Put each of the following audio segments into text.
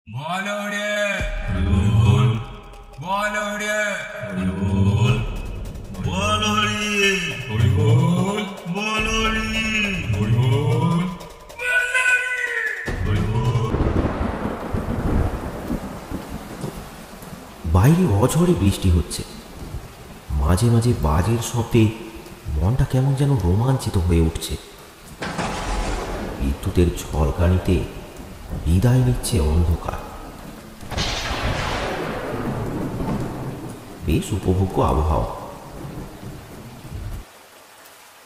বলো রে বল, বলো রে বল, বলো রে বল, বলো রে বল। বাইরে অঝরে বৃষ্টি হচ্ছে, মাঝে মাঝে বাজের শব্দে মনটা কেমন যেন রোমাঞ্চিত হয়ে উঠছে। বিদ্যুতের ঝলকানিতে বিদায় নিচ্ছে অন্ধকার। বেশ উপভোগ্য আবহাওয়া,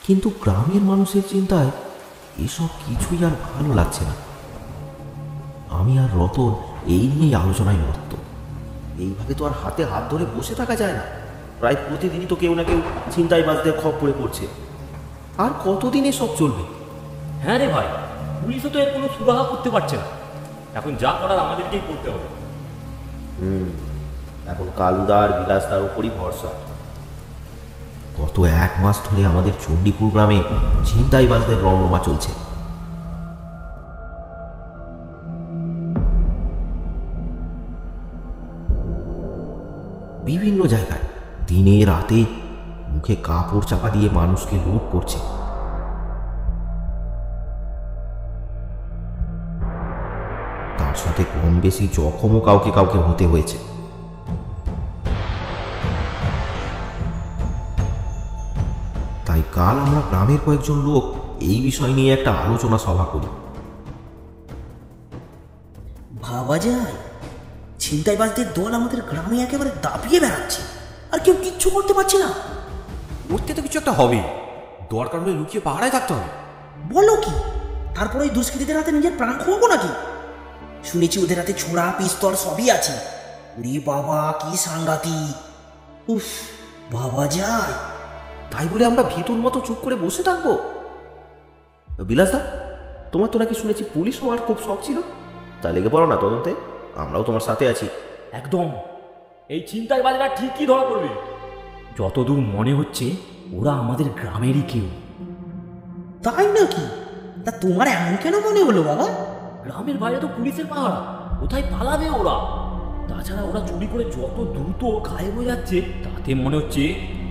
কিন্তু গ্রামের মানুষের চিন্তায় এসব কিছুই আর ভালো লাগছে না। আমি আর রতন এই নিয়েই আলোচনায় মত্ত। এইভাবে তো আর হাতে হাত ধরে বসে থাকা যায় না। প্রায় প্রতিদিনই তো কেউ না কেউ ছিনতাইবাজদের খপ্পরে পড়ছে। আর কতদিন এসব চলবে? হ্যাঁ রে ভাই, পুলিশও তো এর কোনো সুরাহা করতে পারছে না। এখন যা করার আমাদেরকেই করতে হবে। এখন কালুদার বিলাসদার উপরই ভরসা। গত 1 মাস ধরে আমাদের চণ্ডীপুর গ্রামে ছিনতাইবাজদের রমরমা চলছে। বিভিন্ন জায়গায় দিনে রাতে মুখে কাপড় চাপা দিয়ে মানুষকে লুট করছে। তার সাথে কম বেশি জখমও কাউকে কাউকে হতে হয়েছে। তাই কাল আমরা গ্রামের কয়েকজন লোক এই বিষয় নিয়ে একটা আলোচনা সভা করি। ভাবা যায়, ছিনতাইবাজদের দল আমাদের গ্রামে একেবারে দাপিয়ে বেড়াচ্ছে, আর কেউ কিচ্ছু করতে পারছে না। উঠতে তো কিছু একটা হবে, দরকার হলে লুকিয়ে পাহারায় থাকতে হবে। বলো কি? তারপরে ওই দুষ্কৃতীদের হাতে নিজের প্রাণ খোয়াবো নাকি? শুনেছি ওদের হাতে ছোড়া পিস্তল সবই আছে। ওরে বাবা, কি সাংঘাতিক! উফ, ভাবা যায়। তাই বলে আমরা ভীতুর মতো চুপ করে বসে থাকবো? বিলাসদা, তোমার তো নাকি শুনেছি পুলিশ হওয়ার খুব শখ ছিল। তা লেগে পড়ো না তদন্তে, আমরাও তোমার সাথে আছি। একদম, এই ছিনতাইবাজরা ঠিকই ধরা পড়বে। যতদূর মনে হচ্ছে ওরা আমাদের গ্রামেরই কেউ। তাই নাকি? তা তোমার এমন কেন মনে হলো বাবা? গ্রামের বাইরে তো পুলিশের পাহারা, কোথায় পালাবে ওরা? তাছাড়া ওরা চুরি করে যত দ্রুত গায়েব হয়ে যাচ্ছে, তাতে মনে হচ্ছে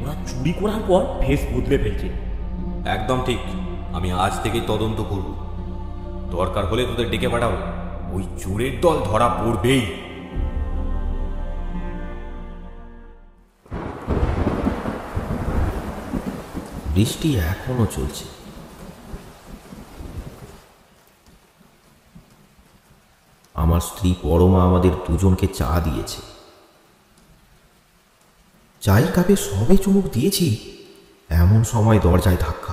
ওরা চুরি করার পর ফেস বদলে ফেলছে। একদম ঠিক, আমি আজ থেকেই তদন্ত করব। দরকার হলে তোদের ডেকে পাঠাবো, ওই চোরের দল ধরা পড়বেই। বৃষ্টি এখনো চলছে। আমার স্ত্রী পরমা আমাদের দুজনকে চা দিয়েছে। চায়ের কাপে সবে চুমুক দিয়েছি, এমন সময় দরজায় ধাক্কা।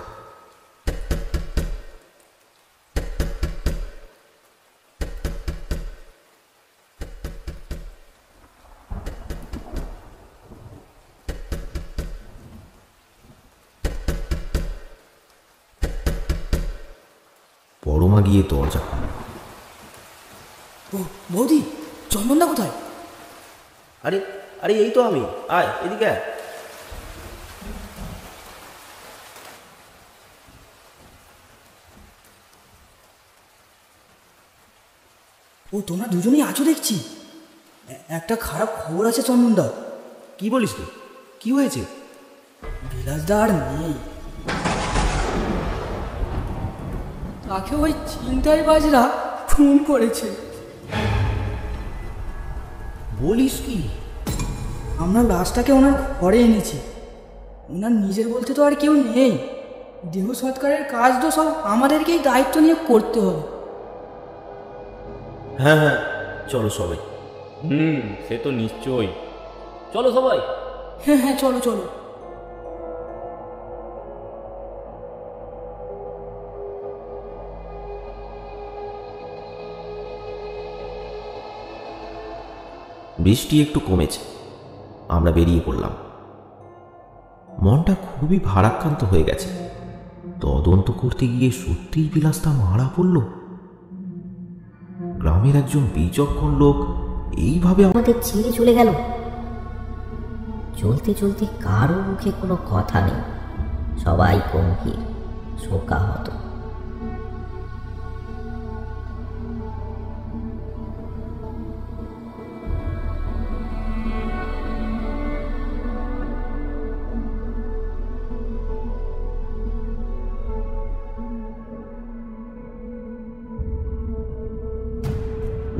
পরমা গিয়ে দরজা খুলে। ও বৌদি, চন্দনদা কোথায়? আরে আরে, এই তো আমি। আয় এদিকে আয়। ও, তোমরা দুজনেই আছো দেখছি। একটা খারাপ খবর আছে চন্দনদা। কি বলিস তুই? কি হয়েছে? বিলাসদা আর নেই। তাকে ওই ছিনতাইবাজরা খুন করেছে। বলিস কি? আমরা লাশটাকে ওনার ঘরে এনেছি। ওনার নিজের বলতে তো আর কেউ নেই। দেহ সৎকারের কাজ তো সব আমাদেরকেই দায়িত্ব নিয়ে করতে হবে। হ্যাঁ হ্যাঁ, চলো সবাই। সে তো নিশ্চয়ই। চলো সবাই। হ্যাঁ হ্যাঁ, চলো চলো। বৃষ্টি একটু কমেছে, আমরা বেরিয়ে পড়লাম। মনটা খুবই ভারাক্রান্ত হয়ে গেছে। তদন্ত করতে গিয়ে সত্যিই বিলাসদা মারা পড়ল। গ্রামের একজন বিচক্ষণ লোক এইভাবে আমাদের ছেড়ে চলে গেল। চলতে চলতে কারো মুখে কোনো কথা নেই, সবাই গম্ভীর, শোকাহত।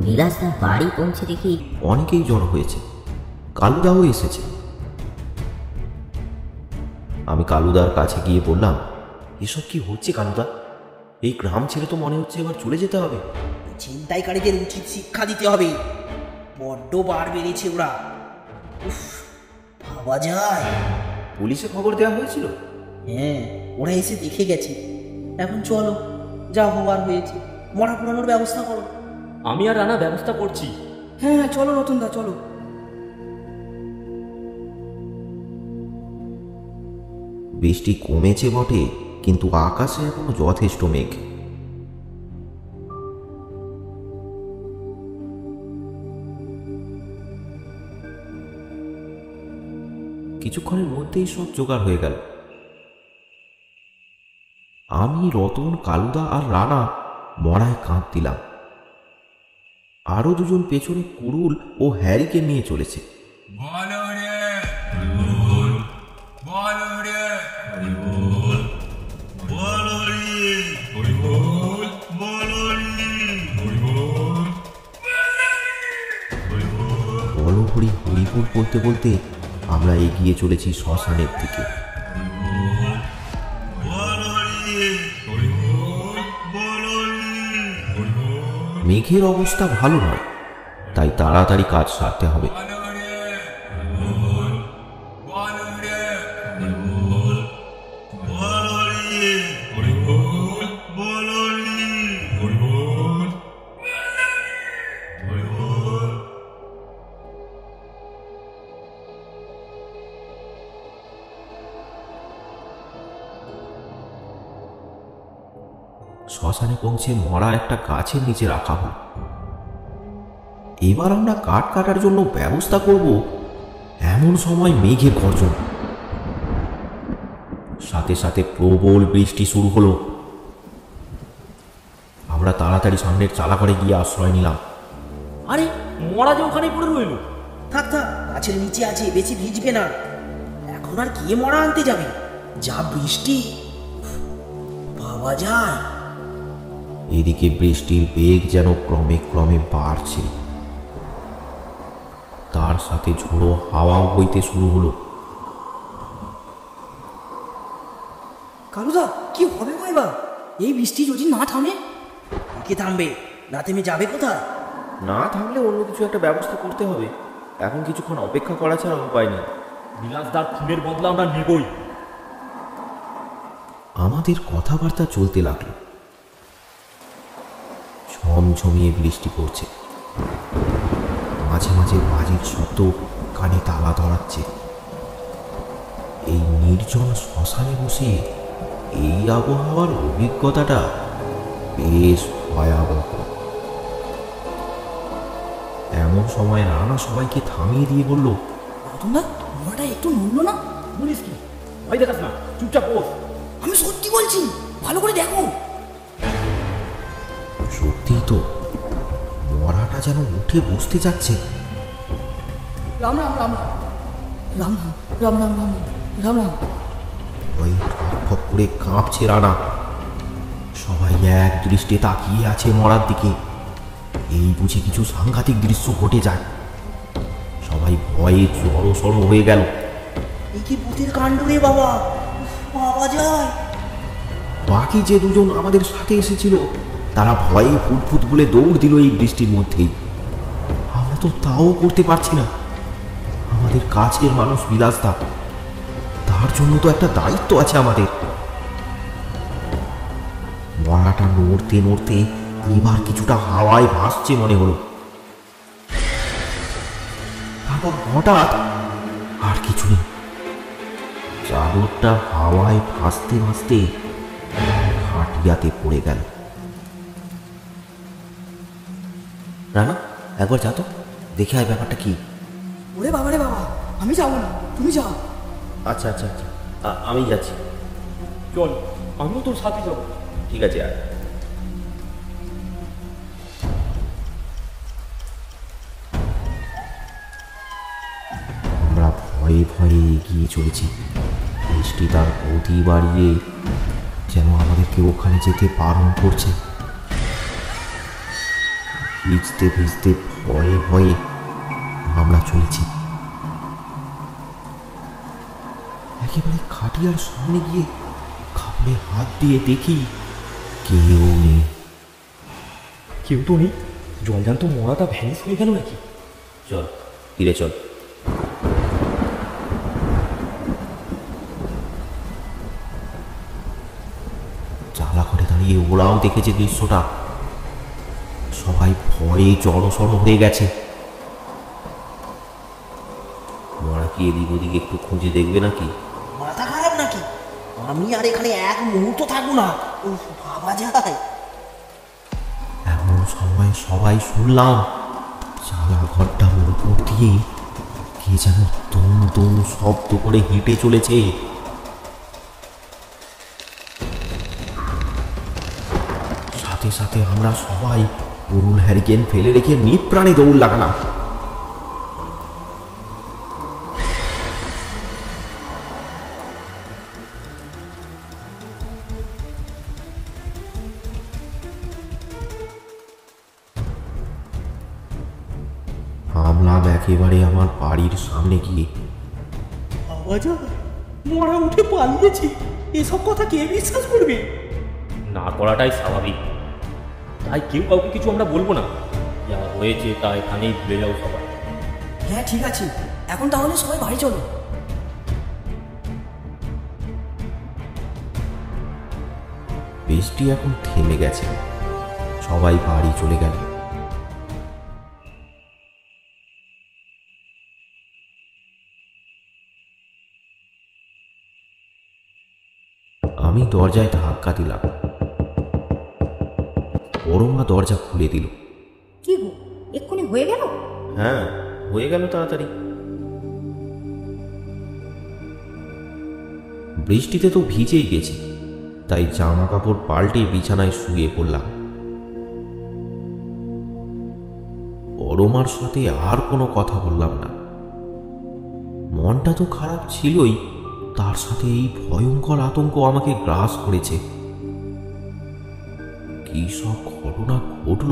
বিলাসদার বাড়ি পৌঁছে দেখি অনেকেই জড়ো হয়েছে, কালুদাও এসেছে। আমি কালুদার কাছে গিয়ে বললাম, এসব কি হচ্ছে কালুদা? এই গ্রাম ছেড়ে তো মনে হচ্ছে এবার চলে যেতে হবে। ছিনতাইকারীদের উচিত শিক্ষা দিতে হবে। বড্ড বার বেড়েছে ওরা। উফ, ভাবা যায়। পুলিশে খবর দেওয়া হয়েছিল? হ্যাঁ, ওরা এসে দেখে গেছে। এখন চলো, যা হওয়ার হয়েছে, মরা পুরানোর ব্যবস্থা করো। আমি আর রানা ব্যবস্থা করছি। হ্যাঁ হ্যাঁ, চলো রতনদা, চলো। বৃষ্টি কমেছে বটে, কিন্তু আকাশে এখনো যথেষ্ট মেঘ। কিছুক্ষণের মধ্যেই সব জোগাড় হয়ে গেল। আমি, রতন, কালুদা আর রানা মড়ায় কাঁধ দিলাম। আরো দুজন পেছনে কুড়ুল ও হ্যারিকে নিয়ে চলেছে। বলো রে হরিবোল, বলো রে হরিবোল, বলো রে হরিবোল, বলো রে হরিবোল, বলো হরি হরিবোল বলতে বলতে আমরা এগিয়ে চলেছি শ্মশানের দিকে। বলো রে হরিবোল, বলো রে হরিবোল, মেঘের অবস্থা ভালো নয়, তাই তাড়াতাড়ি কাজ সারতে হবে। বলো রে হরিবোল, বলো রে হরিবোল, বলো রে হরিবোল, বলো রে হরিবোল, হরিবোল। শ্মশানে পৌঁছে মরা একটা গাছের নিচে রাখা হল। এবার আমরা কাঠ কাটার জন্য ব্যবস্থা করব, এমন সময় মেঘের গর্জন, সাথে সাথে প্রবল বৃষ্টি শুরু হলো। আমরা তাড়াতাড়ি সামনের চালাঘরে গিয়ে আশ্রয় নিলাম। আরে মরা যে ওখানেই পড়ে রইল। থাক থাক, গাছের নিচে আছে, বেশি ভিজবে না। এখন আর কে মরা আনতে যাবে? যা বৃষ্টি, ভাবা যায়। এদিকে বৃষ্টির বেগ যেন ক্রমে ক্রমে বাড়ছে, তার সাথে ঝোড়ো হাওয়াও বইতে শুরু হলো। কালুদা, কি হবে গো এবার? এই বৃষ্টি যদি না থামে? কে থামবে? না থেমে যাবে কোথায়? না থামলে অন্য কিছু একটা ব্যবস্থা করতে হবে। এখন কিছুক্ষণ অপেক্ষা করা ছাড়া উপায় নেই। বিলাসদার খুনের বদলা আমরা নেবই। আমাদের কথাবার্তা চলতে লাগলো। ঝমঝমিয়ে বৃষ্টি পড়ছে, মাঝে মাঝে বাজির শব্দ কানে তালা ধরাচ্ছে। এই নির্জন শ্মশানে বসে এই আবহাওয়ার অভিজ্ঞতাটা বেশ ভয়াবহ। এমন সময় রানা সবাইকে থামিয়ে দিয়ে বলল, রতনদা, মরাটা একটু নড়লো না? বলিস কি? ভয় দেখাস না, চুপচাপ বস। আমি সত্যি বলছি, ভালো করে দেখো। সত্যিই তো, মরাটা যেন উঠে বসতে যাচ্ছে। রাম রাম রাম রাম রাম রাম রাম রাম রাম। ওই ঠক করে কাঁপছে রানা। সবাই এক দৃষ্টে তাকিয়ে আছে মরার দিকে। এই বুঝে কিছু সাংঘাতিক দৃশ্য ঘটে যায়। সবাই ভয়ে জড়সড় হয়ে গেল। এই কি ভূতের কাণ্ড রে বাবা, ভাবা যায়। বাকি যে দুজন আমাদের সাথে এসেছিল তারা ভয়ে ফুটফুট বলে দৌড় দিল এই বৃষ্টির মধ্যেই। আমরা তো তাও করতে পারছি না। আমাদের কাছের মানুষ বিলাসদা, তার জন্য তো একটা দায়িত্ব আছে আমাদের। মরাটা নড়তে নড়তে এবার কিছুটা হাওয়ায় ভাসছে মনে হলো। তারপর হঠাৎ আর কিছু নেই, চাদরটা হাওয়ায় ভাসতে ভাসতে হাটিয়াতে পড়ে গেল। রানা, একবার যা তো, দেখে আয় ব্যাপারটা কি। ওরে বাবা রে বাবা, আমি যাবো না, তুমি যাও। আচ্ছা আচ্ছা আচ্ছা, আমি যাচ্ছি। চল, আমিও তোর সাথে যাবো। ঠিক আছে, আর আমরা ভয়ে ভয়ে এগিয়ে চলেছি। বৃষ্টি তার গতি বাড়িয়ে যেন আমাদেরকে ওখানে যেতে বারণ করছে। ভিজতে ভিজতে ভয়ে ভয়ে আমরা চলেছি। একেবারে খাটিয়ার সামনে গিয়ে খাপড়ে হাত দিয়ে দেখি কেউ নেই। কেউ তো নেই। জলজান্ত মরাটা ভ্যানিস হয়ে গেল নাকি? চল ফিরে চল। জানলা করে দাঁড়িয়ে ওরাও দেখেছে দৃশ্যটা। সবাই ভয়ে জড়সড় হয়ে গেছে। মরা কি এদিক ওদিক একটু খুঁজে দেখবে নাকি? মাথা খারাপ নাকি? আমি আর এখানে এক মুহূর্ত থাকবো না। উফ, ভাবা যায়। এমন সময় সবাই শুনলাম চালা ঘরটার উপর দিয়ে কে যেন দুম দুম শব্দ করে হেঁটে চলেছে। সাথে সাথে আমরা সবাই উরুল হ্যারিকেন ফেলে রেখে নিপ্রাণে দৌড় লাগালাম। হামলাম একেবারে আমার বাড়ির সামনে গিয়ে। আওয়াজ মরা উঠে পালিয়েছি, এসব কথা কে বিশ্বাস করবে? না করাটাই স্বাভাবিক। তাই কেউ কাউকে কিছু আমরা বলবো না। যা হয়েছে তা এখানেই ভুলে যাও সবাই। হ্যাঁ ঠিক আছে, এখন তাহলে সবাই বাড়ি চলো। বৃষ্টি এখন থেমে গেছে, সবাই বাড়ি চলে গেল। আমি দরজায় ধাক্কা দিলাম। বড় মা দরজা খুলে দিল। কি গো, এক্ষুনি হয়ে গেল? হ্যাঁ হয়ে গেল তাড়াতাড়ি। বৃষ্টিতে তো ভিজেই গেছি, তাই জামা কাপড় পাল্টে বিছানায় শুয়ে পড়লাম। বড় মার সাথে আর কোনো কথা বললাম না। মনটা তো খারাপ ছিলই, তার সাথে এই ভয়ঙ্কর আতঙ্ক আমাকে গ্রাস করেছে। কি সব ঘটনা ঘটল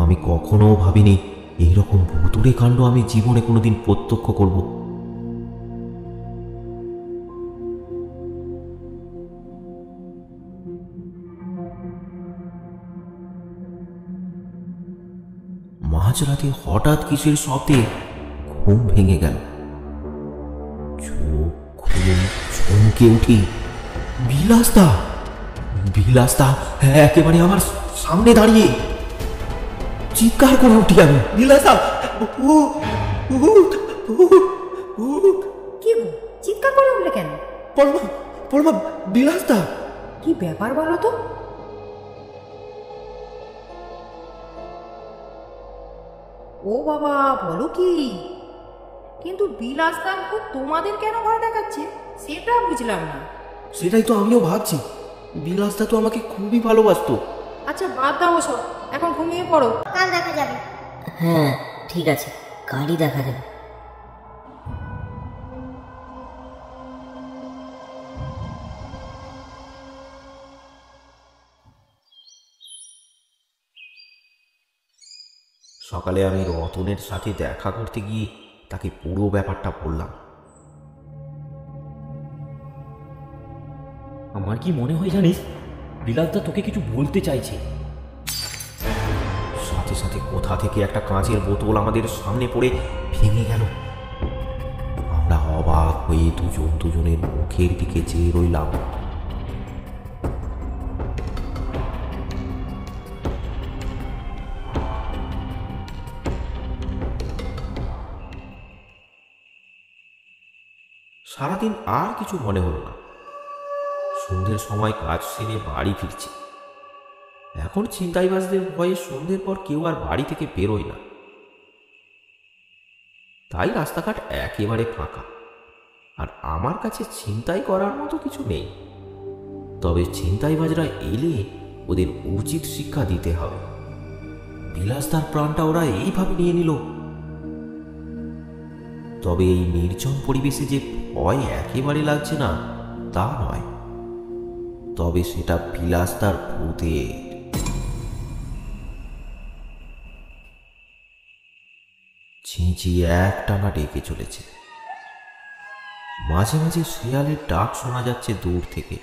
আমি কখনো ভাবিনি। এইরকম ভুতুড়ে কাণ্ড আমি জীবনে কোনোদিন প্রত্যক্ষ করব। মাঝরাতে হঠাৎ কিসের শব্দে ঘুম ভেঙে গেল। চোখ খুলে চমকে উঠি। বিলাসদা! বিলাসদা একেবারে আমার সামনে দাঁড়িয়ে। চিৎকার করে উঠি আমি, বিলাসদা! কি গো, চিৎকার করে উঠলে কেন? পরমা, বিলাসদা! কি ব্যাপার বলো তো? ও বাবা, বলো কি? কিন্তু বিলাসদার খুব তোমাদের কেন ভয় দেখাচ্ছে সেটা বুঝলাম না। সেটাই তো আমিও ভাবছি। বিলাসদা তো আমাকে খুবই ভালোবাসতো। আচ্ছা বাদ দাও সব, এখন ঘুমিয়ে পড়ো, কাল দেখা যাবে। হ্যাঁ ঠিক আছে, কালই দেখা যাবে। সকালে আমি রতনের সাথে দেখা করতে গিয়ে তাকে পুরো ব্যাপারটা বললাম। আমার কি মনে হয় জানিস, বিলাসদা তোকে কিছু বলতে চাইছে। সাথে সাথে কোথা থেকে একটা কাঁচের বোতল আমাদের সামনে পড়ে ভেঙে গেল। আমরা অবাক হয়ে দুজনের মুখের দিকে চেয়ে রইলাম। সারাদিন আর কিছু মনে হলো না। সন্ধ্যের সময় কাজ সেরে বাড়ি ফিরছি। এখন ছিনতাইবাজদের ভয়ে সন্ধ্যের পর কেউ আর বাড়ি থেকে বেরোয় না, তাই রাস্তাঘাট একেবারে ফাঁকা। আর আমার কাছে ছিনতাই করার মতো কিছু নেই। তবে ছিনতাইবাজরা এলে ওদের উচিত শিক্ষা দিতে হবে। বিলাসদার প্রাণটা ওরা এইভাবে নিয়ে নিল। তবে এই নির্জন পরিবেশে যে ভয় একেবারে লাগছে না তা নয়, তবে সেটা বিলাসদার ভূতের। চেঁচিয়ে একটানা ডেকে চলেছে। মাঝে মাঝে শেয়ালের ডাক শোনা যাচ্ছে দূর থেকে।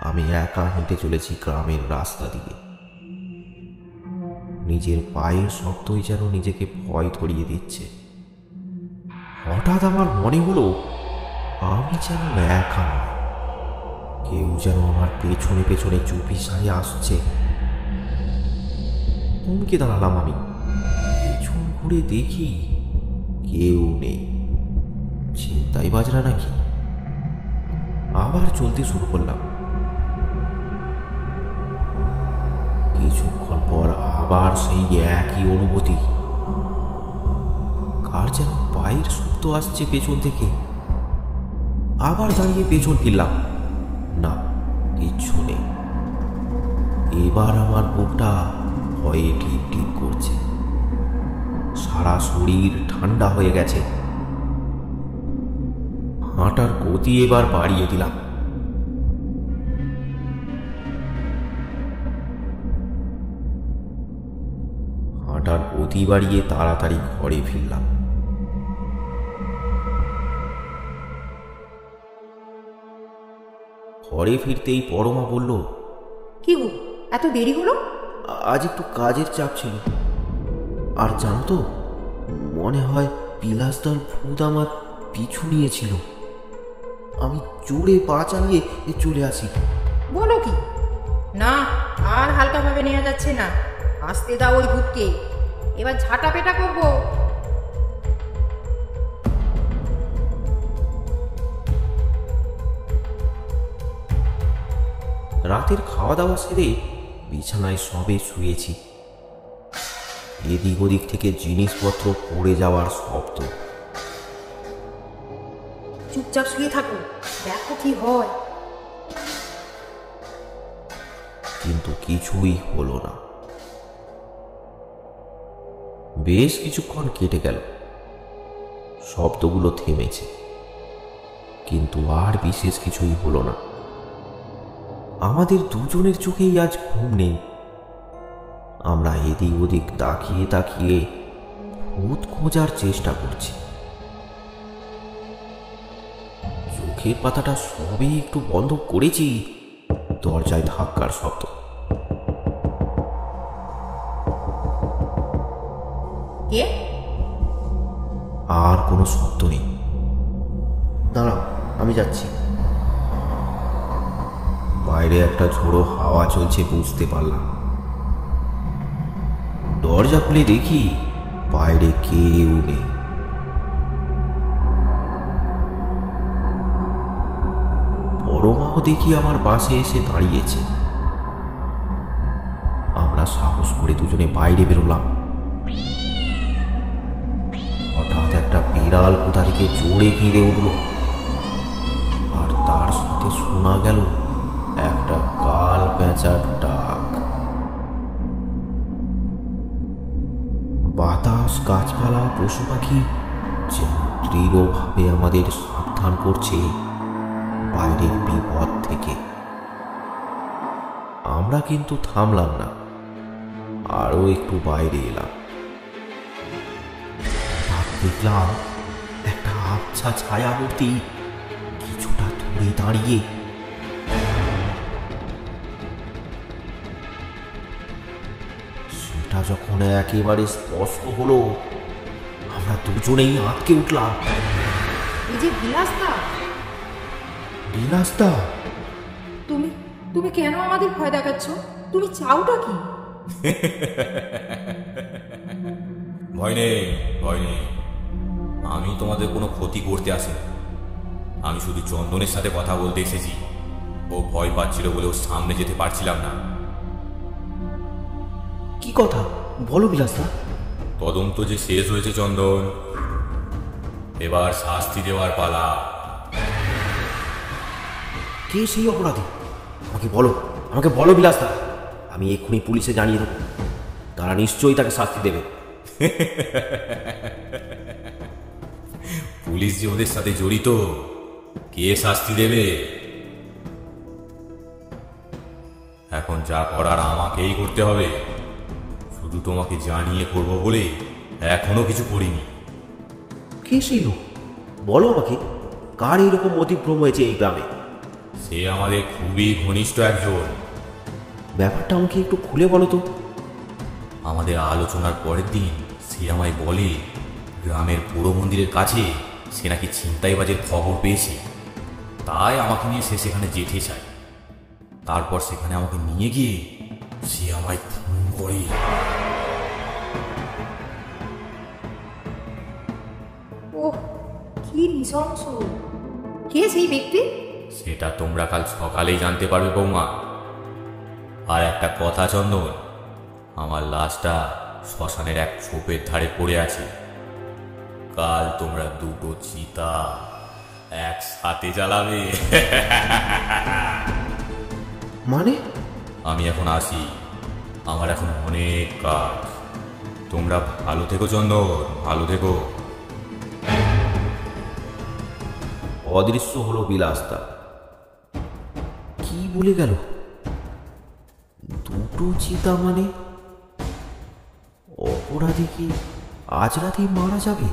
আমি একা হেঁটে চলেছি গ্রামের রাস্তা দিয়ে। নিজের পায়ের শব্দই যেন নিজেকে ভয় ধরিয়ে দিচ্ছে। হঠাৎ আমার মনে হলো আমি যেন একা নয়, কেউ যেন আমার পেছনে পেছনে চুপি সারে আসছে। থমকে দাঁড়ালাম আমি। পেছন ঘুরে দেখি কেউ নেই। চিন্তাই বাজরা নাকি? আবার চলতে শুরু করলাম। কিছুক্ষণ পর আবার সেই একই অনুভূতি। কার যেন পায়ের শব্দ আসছে পেছন থেকে। আবার দাঁড়িয়ে পেছন ফিরলাম। না, কিচ্ছু নেই। এবার আমার বুকটা ভয়ে টিপ টিপ করছে। সারা শরীর ঠান্ডা হয়ে গেছে। হাঁটার গতি এবার বাড়িয়ে দিলাম। হাঁটার গতি বাড়িয়ে তাড়াতাড়ি ঘরে ফিরলাম। ঘরে ফিরতেই পরমা বলল, কি গো, এত দেরি হলো? আজ একটু কাজের চাপ ছিল। আর জানতো, মনে হয় বিলাসদার ভূত আমার পিছু নিয়েছিল। আমি জোরে পা চালিয়ে চলে আসি। বলো কি? না, আর হালকাভাবে নেওয়া যাচ্ছে না। আসতে দাও ওই ভূতকে, এবার ঝাঁটা পেটা করবো। রাতের খাওয়া দাওয়া সেরে বিছানায় সবে শুয়েছি। এদিক ওদিক থেকে জিনিসপত্র পড়ে যাওয়ার শব্দ। চুপচাপ শুয়ে থাকো, দেখো কি হয়। কিন্তু কিছুই হলো না। বেশ কিছুক্ষণ কেটে গেল। শব্দগুলো থেমেছে, কিন্তু আর বিশেষ কিছুই হলো না। আমাদের দুজনের চোখেই আজ ঘুম নেই। আমরা এদিক ওদিক তাকিয়ে তাকিয়ে ভূত খোঁজার চেষ্টা করছি। চোখের পাতাটা সবে একটু বন্ধ করেছি, দরজায় ধাক্কার শব্দ। কে? আর কোনো শব্দ নেই। দাঁড়াও, আমি যাচ্ছি। বাইরে একটা ঝোড়ো হাওয়া চলছে বুঝতে পারলাম। দরজা খুলে দেখি বাইরে কেউ নেই। পরমাও দেখি আমার পাশে এসে দাঁড়িয়েছে। আমরা সাহস করে দুজনে বাইরে বেরোলাম। হঠাৎ একটা বিড়াল কোথা থেকে জোরে ঘিরে উঠল, আর তার সাথে শোনা গেল একটা কাল পেঁচার ডাক। বাতাস, গাছপালা, পশু পাখি যেন দৃঢ়ভাবে আমাদের সাবধান করছে বাইরের বিপদ থেকে। আমরা কিন্তু থামলাম না, আরো একটু বাইরে এলাম। দেখলাম একটা আবছা ছায়ামূর্তি কিছুটা দূরে দাঁড়িয়ে। সেটা যখন একেবারে স্পষ্ট হলো, আমরা দুজনেই আটকে উঠলাম। এই যে বিলাসদা। বিলাসদা, তুমি তুমি কেন আমাদের ভয় দেখাচ্ছ? তুমি চাওটা কি? ভয় নেই, ভয় নেই। আমি তোমাদের কোনো ক্ষতি করতে আসিনি। আমি শুধু চন্দনের সাথে কথা বলতে এসেছি। ও ভয় পাচ্ছিল বলে ওর সামনে যেতে পারছিলাম না। কি কথা বলো বিলাসদা? তদন্ত যে শেষ হয়েছে চন্দন, এবার শাস্তি দেওয়ার পালা। কে সেই অপরাধী? আমাকে বলো বিলাসদা। আমি এক্ষুনি পুলিশে জানিয়ে দেবো। তারা নিশ্চয়ই তাকে শাস্তি দেবে। পুলিশ যে ওদের সাথে জড়িত, কে শাস্তি দেবে? এখন যা করার আমাকেই করতে হবে। শুধু তোমাকে জানিয়ে করবো বলে এখনো কিছু করিনি। কে সেই লোক? বলো আমাকে, কার এইরকম অতিক্রম হয়েছে এই গ্রামে? সে আমাদের খুবই ঘনিষ্ঠ একজন। ব্যাপারটা আমাকে একটু খুলে বলো তো। আমাদের আলোচনার পরের দিন সে আমায় বলে গ্রামের পুরো মন্দিরের কাছে সে নাকি ছিনতাইবাজের খবর পেয়েছে, তাই আমাকে নিয়ে সে সেখানে যেতে চায়। তারপর সেখানে আমাকে নিয়ে গিয়ে সে আমায় খুন করে। ওহ, কি নৃশংস! কে সেই ব্যক্তি? সেটা তোমরা কাল সকালেই জানতে পারবে বৌমা। আর একটা কথা চন্দন, আমার লাশটা শ্মশানের এক ছোপের ধারে পড়ে আছে। কাল তোমরা দুটো চিতা একসাথে জ্বালাবে। মানে? আমি এখন আসি, আমার এখন অনেক কাজ। তোমরা ভালো থেকো চন্দন, ভালো থেকো। অদৃশ্য হলো বিলাসদা। কি বলে গেল? দুটো চিতা মানে অপরাধী কি আজ রাতেই মারা যাবে?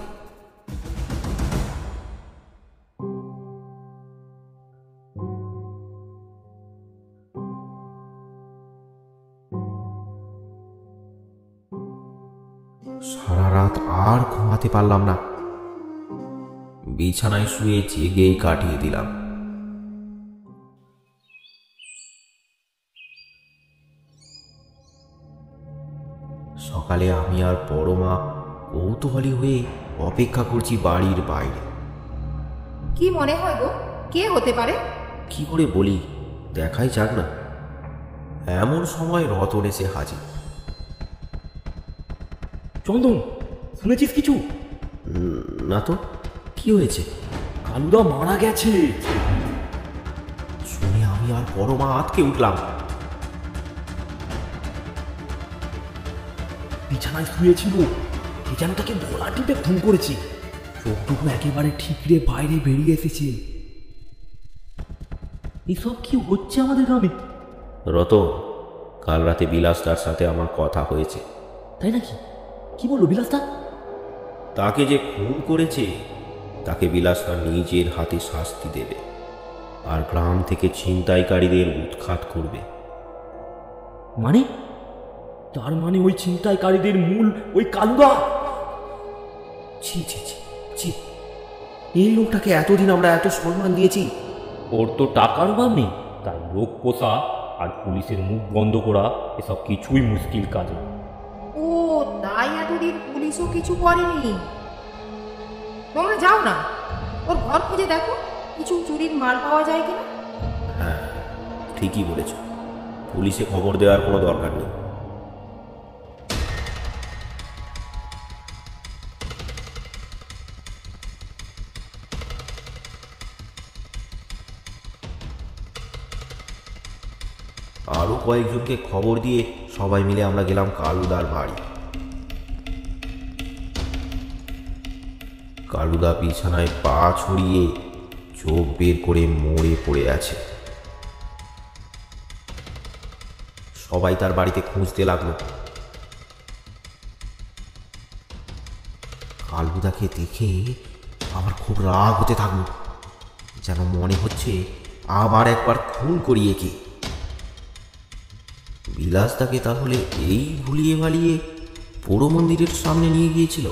সারা রাত আর ঘুমাতে পারলাম না। বিছানায় শুয়ে জেগেই কাটিয়ে দিলাম। সকালে আমি আর পরমা কৌতূহলী হয়ে অপেক্ষা করছি বাড়ির বাইরে। কি মনে হয় গো, কে হতে পারে? কি করে বলি, দেখাই যাক না। এমন সময় রতন এসে হাজির। চন্দন, শুনেছিস কিছু? না তো, কি হয়েছে? কালুদা মারা গেছে। শুনে আমি আর পরমা আঁতকে উঠলাম। বিছানায় শুয়েছিল, কে যেন তাকে গলা টিপে খুন করেছে। চোখটুকু একেবারে ঠিকরে বাইরে বেরিয়ে এসেছে। এসব কি হচ্ছে আমাদের গ্রামে? রতন, কাল রাতে বিলাসদার সাথে আমার কথা হয়েছে। তাই নাকি? কি বললো বিলাসদা? তাকে যে খুন করেছে তাকে বিলাসদা নিজের হাতে শাস্তি দেবে, আর গ্রাম থেকে ছিনতাইকারীদের উৎখাত করবে। মানে? তার মানে ওই ছিনতাইকারীদের মূল ওই কালুদা? ছি ছি ছি ছি, এই লোকটাকে এতদিন আমরা এত সম্মান দিয়েছি। ওর তো টাকার অভাব নেই, তার লোক পোষা আর পুলিশের মুখ বন্ধ করা এসব কিছুই মুশকিল কাজ না। ও, তাই এতদিন পুলিশও কিছু করেনি। তোমরা যাও না, ওর ঘর খুঁজে দেখো, কিছু চুরির মাল পাওয়া যায় কিনা। হ্যাঁ, ঠিকই বলেছ, পুলিশে খবর দেওয়ার কোনো দরকার নেই। আরো কয়েকজনকে খবর দিয়ে সবাই মিলে আমরা গেলাম কালুদার বাড়ি। কালুদা বিছানায় পা ছড়িয়ে চোখ বের করে মরে পড়ে আছে। সবাই তার বাড়িতে খুঁজতে লাগলো। কালুদাকে দেখে আমার খুব রাগ হতে থাকলো, যেন মনে হচ্ছে আবার একবার খুন করিয়ে কি। বিলাসদাকে তাহলে এই ভুলিয়ে ভালিয়ে পুরো মন্দিরের সামনে নিয়ে গিয়েছিল।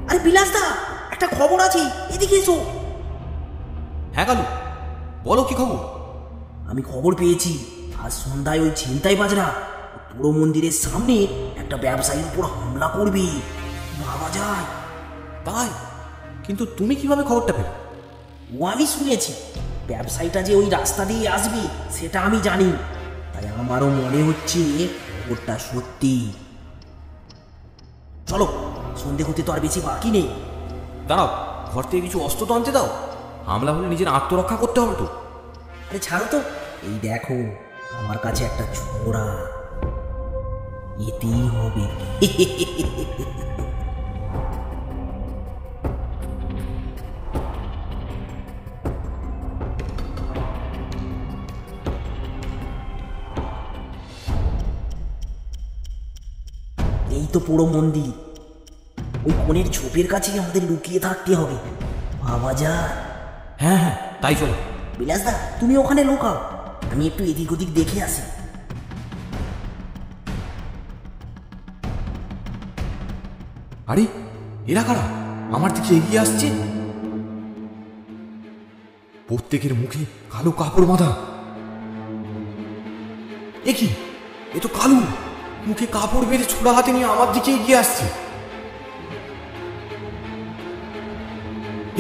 আরে বিলাসদা, একটা খবর আছে, এদিকে এসো। হ্যাঁ কালু, বলো কি খবর? আমি খবর পেয়েছি, আজ সন্ধ্যায় ওই ছিনতাইবাজরা পুরো মন্দিরের সামনে একটা ব্যবসায়ীর উপর হামলা করবে। ভাবা যায়? তাই? কিন্তু তুমি কিভাবে খবরটা পেলে? ও আমি শুনেছি, ব্যবসায়ীটা যে ওই রাস্তা দিয়ে আসবে সেটা আমি জানি, তাই আমারও মনে হচ্ছে খবরটা সত্যি। চলো, সন্ধে হতে তো আর বেশি বাকি নেই। দাঁড়াও, ঘর থেকে কিছু অস্ত্র তো আনতে দাও, হামলা হলে নিজের আত্মরক্ষা করতে হবে তো। আরে ছাড়ো তো, এই দেখো আমার কাছে একটা ছোড়া, এতেই হবে। তো পুরো মন্দির। ওই কোণের ঝোপের কাছেই আমাদের লুকিয়ে থাকতে হবে। ভাবা যায়। হ্যাঁ হ্যাঁ, তাই চলো। বিলাসদা, তুমি ওখানে লুকাও, আমি একটু এদিক ওদিক দেখে আসি। আরে এরা কারা আমার দিকে এগিয়ে আসছে? প্রত্যেকের মুখে কালো কাপড় বাঁধা। এ কি, এ তো কালু, মুখে কাপড় বেঁধে ছোড়া হাতে নিয়ে আমার দিকে এগিয়ে আসছে।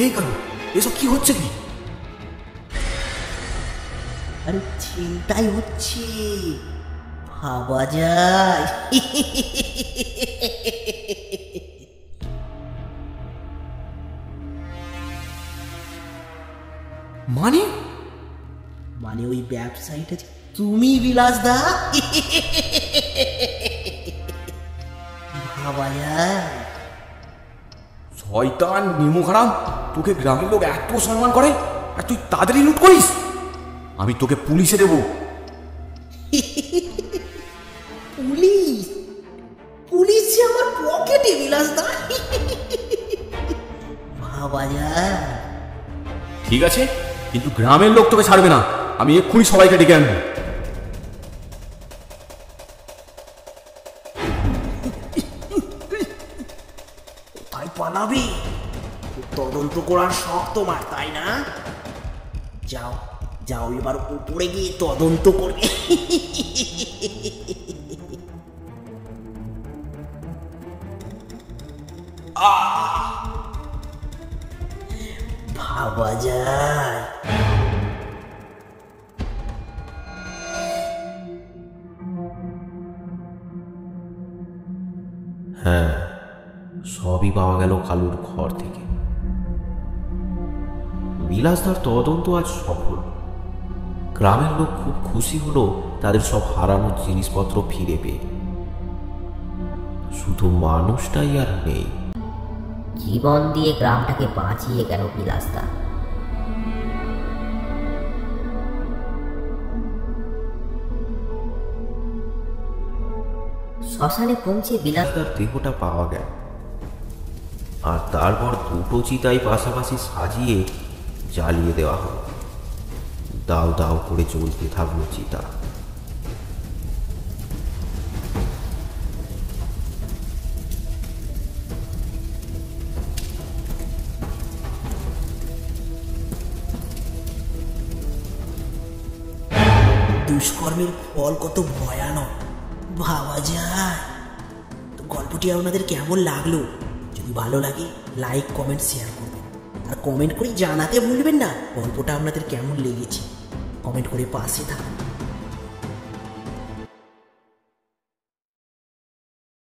এই কালু, এসব কি হচ্ছে কি? আরে চিন্তাই হচ্ছে, ভাবা যায়। মানে মানে ওই ব্যবসায়ীটা যে তুমি, বিলাসদা। ভাবা যায়। শয়তান নিমুখারাম, তোকে গ্রামের লোক এত সম্মান করে আর তুই তাদেরই লুট করিস? আমি তোকে পুলিশে দেবো। পুলিশ? পুলিশ যে আমার পকেটে, বিলাসদা। ভাবা যায়। ঠিক আছে, কিন্তু গ্রামের লোক তোকে ছাড়বে না। আমি এক্ষুনি সবাইকে ডেকে আনবো। কোথায় পালাবে? তদন্ত করার শখ তোমার, তাই না? যাও যাও, এবার উপরে গিয়ে তদন্ত করবে। ভাবা যায়। হ্যাঁ, সবই পাওয়া গেল কালুর ঘর থেকে। বিলাসদার তদন্ত আজ সফল। গ্রামের লোক খুব খুশি হলো তাদের সব হারানো জিনিসপত্র ফিরে পেয়ে। শুধু মানুষটাই আর নেই। জীবন দিয়ে গ্রামটাকে বাঁচিয়ে গেল বিলাসদা। শ্মশানে পৌঁছে বিলাসদার দেহটা পাওয়া গেল, আর তারপর দুটো চিতাই পাশাপাশি সাজিয়ে জ্বালিয়ে দেওয়া হলো। দাও দাও করে জ্বলতে থাকলো চিতা। দুষ্কর্মের ফল কত ভয়ানক, ভাবা যায়। তো গল্পটি আপনাদের কেমন লাগলো? যদি ভালো লাগে লাইক কমেন্ট শেয়ার করবেন, আর কমেন্ট করে জানাতে ভুলবেন না গল্পটা আপনাদের কেমন লেগেছে। কমেন্ট করে পাশে থাকুন।